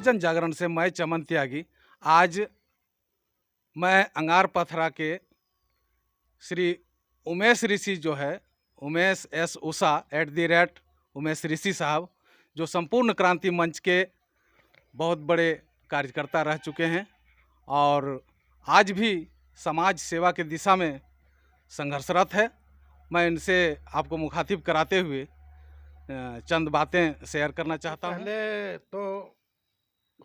हरिजन जागरण से मैं चमन त्यागी। आज मैं अंगार पथरा के श्री उमेश ऋषि जो है, उमेश एस उषा @ उमेश ऋषि साहब, जो संपूर्ण क्रांति मंच के बहुत बड़े कार्यकर्ता रह चुके हैं और आज भी समाज सेवा की दिशा में संघर्षरत है। मैं इनसे आपको मुखातिब कराते हुए चंद बातें शेयर करना चाहता हूं। पहले तो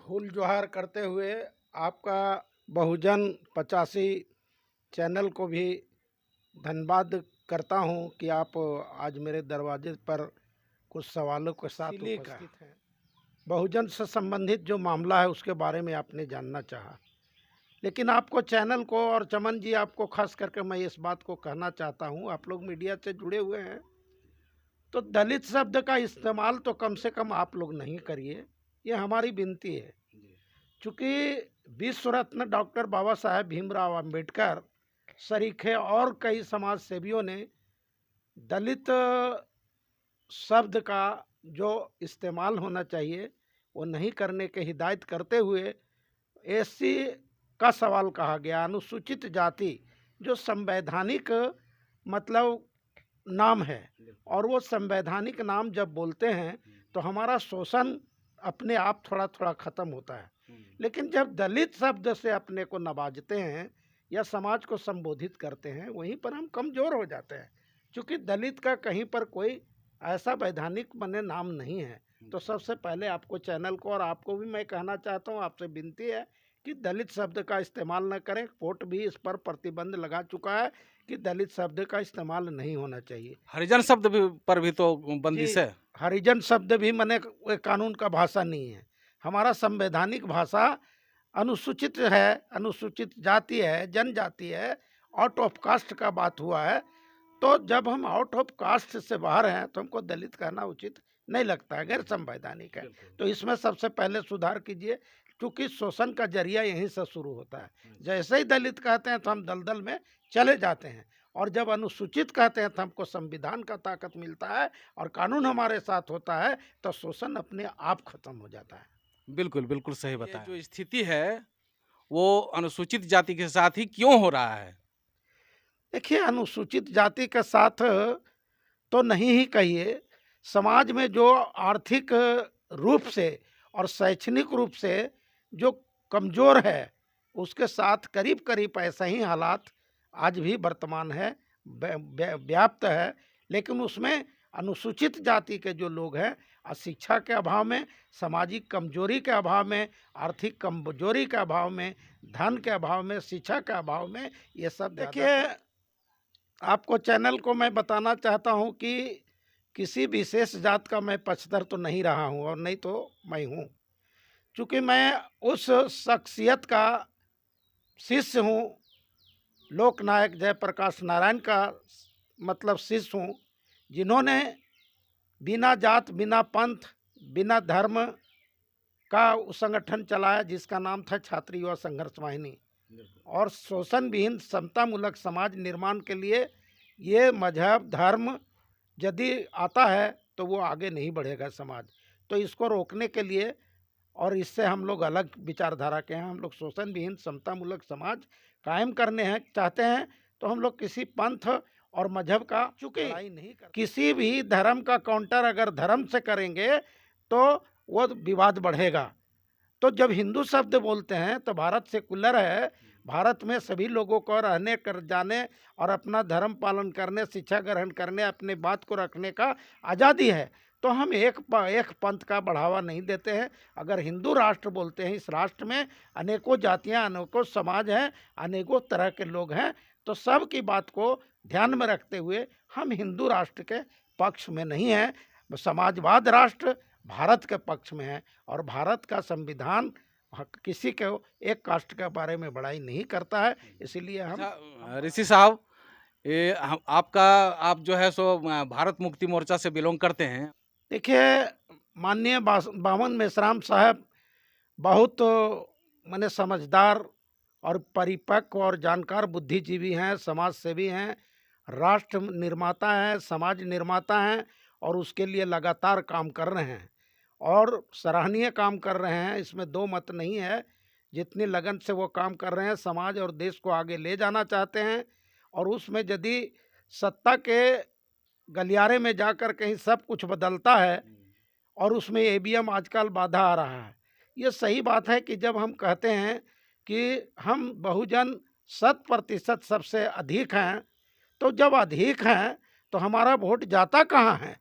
हुल जोहार करते हुए आपका बहुजन 85 चैनल को भी धन्यवाद करता हूं कि आप आज मेरे दरवाजे पर कुछ सवालों के साथ उपस्थित हैं। बहुजन से संबंधित जो मामला है उसके बारे में आपने जानना चाहा, लेकिन आपको चैनल को और चमन जी आपको खास करके मैं इस बात को कहना चाहता हूं, आप लोग मीडिया से जुड़े हुए हैं तो दलित शब्द का इस्तेमाल तो कम से कम आप लोग नहीं करिए, ये हमारी विनती है। चूँकि विश्व रत्न डॉक्टर बाबा साहेब भीमराव अंबेडकर सरीखे और कई समाज सेवियों ने दलित शब्द का जो इस्तेमाल होना चाहिए वो नहीं करने के हिदायत करते हुए एससी का सवाल कहा गया, अनुसूचित जाति जो संवैधानिक मतलब नाम है, और वो संवैधानिक नाम जब बोलते हैं तो हमारा शोषण अपने आप थोड़ा थोड़ा ख़त्म होता है। लेकिन जब दलित शब्द से अपने को नवाजते हैं या समाज को संबोधित करते हैं, वहीं पर हम कमज़ोर हो जाते हैं, क्योंकि दलित का कहीं पर कोई ऐसा वैधानिक मने नाम नहीं है। तो सबसे पहले आपको चैनल को और आपको भी मैं कहना चाहता हूँ, आपसे विनती है कि दलित शब्द का इस्तेमाल न करें। कोर्ट भी इस पर प्रतिबंध लगा चुका है कि दलित शब्द का इस्तेमाल नहीं होना चाहिए। हरिजन शब्द भी पर भी तो बंदिश है। हरिजन शब्द भी मने कानून का भाषा नहीं है, हमारा संवैधानिक भाषा अनुसूचित है, अनुसूचित जाति है, जनजाति है, आउट ऑफ कास्ट का बात हुआ है। तो जब हम आउट ऑफ कास्ट से बाहर हैं तो हमको दलित कहना उचित नहीं लगता है, गैर संवैधानिक है। तो इसमें सबसे पहले सुधार कीजिए, क्योंकि शोषण का जरिया यहीं से शुरू होता है। जैसे ही दलित कहते हैं तो हम दलदल में चले जाते हैं, और जब अनुसूचित कहते हैं तो हमको संविधान का ताकत मिलता है और कानून हमारे साथ होता है, तो शोषण अपने आप खत्म हो जाता है। बिल्कुल, बिल्कुल सही बताया। जो स्थिति है वो अनुसूचित जाति के साथ ही क्यों हो रहा है? देखिए, अनुसूचित जाति के साथ तो नहीं ही कहिए, समाज में जो आर्थिक रूप से और शैक्षणिक रूप से जो कमज़ोर है, उसके साथ करीब करीब ऐसा ही हालात आज भी वर्तमान है, व्याप्त है। लेकिन उसमें अनुसूचित जाति के जो लोग हैं, शिक्षा के अभाव में, सामाजिक कमजोरी के अभाव में, आर्थिक कमजोरी के अभाव में, धन के अभाव में, शिक्षा के अभाव में, ये सब देखिए। आपको चैनल को मैं बताना चाहता हूं कि किसी विशेष जात का मैं पक्षधर तो नहीं रहा हूं, और नहीं तो मैं हूं, क्योंकि मैं उस शख्सियत का शिष्य हूं, लोकनायक जयप्रकाश नारायण का मतलब शिष्य हूं, जिन्होंने बिना जात, बिना पंथ, बिना धर्म का संगठन चलाया, जिसका नाम था छात्र युवा संघर्ष वाहिनी। और शोषण विहीन समतामूलक समाज निर्माण के लिए ये मजहब धर्म यदि आता है तो वो आगे नहीं बढ़ेगा समाज। तो इसको रोकने के लिए, और इससे हम लोग अलग विचारधारा के हैं, हम लोग शोषण विहीन समतामूलक समाज कायम करने हैं चाहते हैं। तो हम लोग किसी पंथ और मजहब का चूँकि नहीं करते, किसी भी धर्म का काउंटर अगर धर्म से करेंगे तो वो विवाद बढ़ेगा। तो जब हिंदू शब्द बोलते हैं तो भारत सेकुलर है, भारत में सभी लोगों को रहने कर जाने और अपना धर्म पालन करने, शिक्षा ग्रहण करने, अपने बात को रखने का आज़ादी है। तो हम एक पंथ का बढ़ावा नहीं देते हैं। अगर हिंदू राष्ट्र बोलते हैं, इस राष्ट्र में अनेकों जातियां, अनेकों समाज हैं, अनेकों तरह के लोग हैं, तो सब की बात को ध्यान में रखते हुए हम हिंदू राष्ट्र के पक्ष में नहीं हैं, समाजवाद राष्ट्र भारत के पक्ष में है। और भारत का संविधान किसी के एक कास्ट के बारे में बड़ाई नहीं करता है, इसलिए हम ऋषि साहब, ये आप जो है सो भारत मुक्ति मोर्चा से बिलोंग करते हैं। देखिए, माननीय बामन मेश्राम साहब बहुत माने समझदार और परिपक्व और जानकार बुद्धिजीवी हैं, समाज सेवी हैं, राष्ट्र निर्माता हैं, समाज निर्माता हैं, और उसके लिए लगातार काम कर रहे हैं। और सराहनीय काम कर रहे हैं, इसमें दो मत नहीं है। जितनी लगन से वो काम कर रहे हैं, समाज और देश को आगे ले जाना चाहते हैं, और उसमें यदि सत्ता के गलियारे में जाकर कहीं सब कुछ बदलता है और उसमें ईवीएम आजकल बाधा आ रहा है। ये सही बात है कि जब हम कहते हैं कि हम बहुजन 100% सबसे अधिक हैं, तो जब अधिक हैं तो हमारा वोट जाता कहाँ है?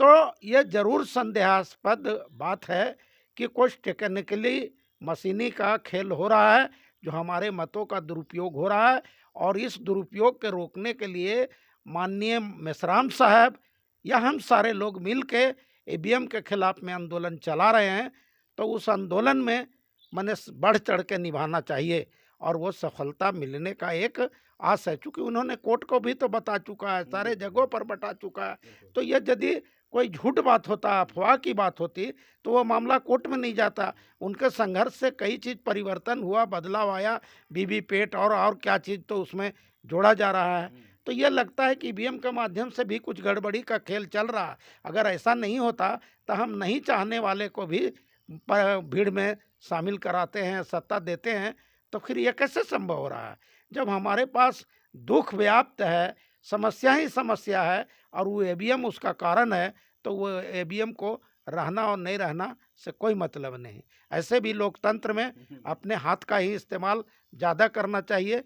तो ये ज़रूर संदेहास्पद बात है कि कुछ टेक्निकली मशीनी का खेल हो रहा है, जो हमारे मतों का दुरुपयोग हो रहा है, और इस दुरुपयोग के रोकने के लिए माननीय मेश्राम साहब या हम सारे लोग मिल के ईवीएम के खिलाफ में आंदोलन चला रहे हैं। तो उस आंदोलन में मैंने बढ़ चढ़ के निभाना चाहिए, और वो सफलता मिलने का एक आस है, चूँकि उन्होंने कोर्ट को भी तो बता चुका है, सारे जगहों पर बता चुका है। तो ये यदि कोई झूठ बात होता, अफवाह की बात होती, तो वो मामला कोर्ट में नहीं जाता। उनके संघर्ष से कई चीज़ परिवर्तन हुआ, बदलाव आया, वीवीपैट और क्या चीज़ तो उसमें जोड़ा जा रहा है। तो ये लगता है कि ईवीएम के माध्यम से भी कुछ गड़बड़ी का खेल चल रहा है। अगर ऐसा नहीं होता तो हम नहीं चाहने वाले को भी भीड़ में शामिल कराते हैं, सत्ता देते हैं, तो फिर ये कैसे संभव हो रहा है? जब हमारे पास दुख व्याप्त है, समस्या ही समस्या है, और वो ईवीएम उसका कारण है, तो वो ईवीएम को रहना और नहीं रहना से कोई मतलब नहीं। ऐसे भी लोकतंत्र में अपने हाथ का ही इस्तेमाल ज़्यादा करना चाहिए,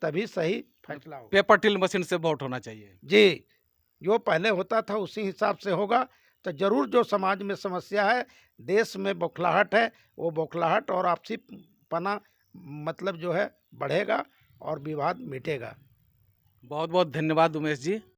तभी सही फैसला होगा। पेपर टिल मशीन से वोट होना चाहिए। जी, जो पहले होता था उसी हिसाब से होगा, तो ज़रूर जो समाज में समस्या है, देश में बौखलाहट है, वो बौखलाहट और आपसी पना मतलब जो है बढ़ेगा और विवाद मिटेगा। बहुत बहुत धन्यवाद उमेश जी।